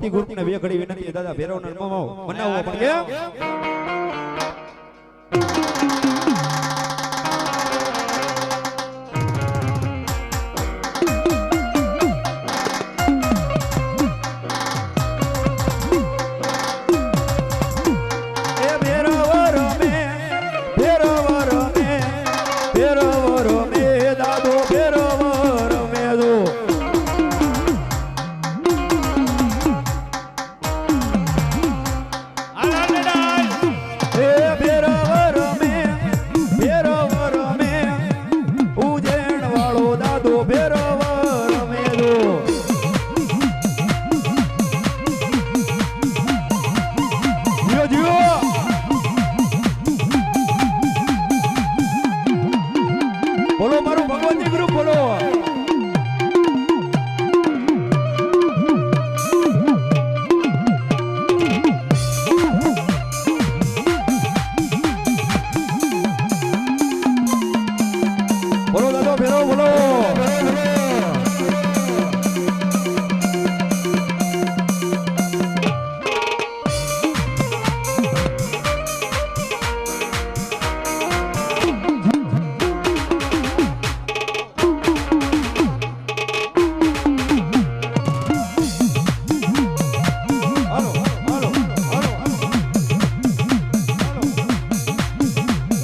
group ને બે ઘડી વિનંતી દાદા ભેરવ ને મનાવો પણ કેમ બોલો મારું ભગવતી ગ્રુપ બોલો બોલો દાદો ફેરો બોલો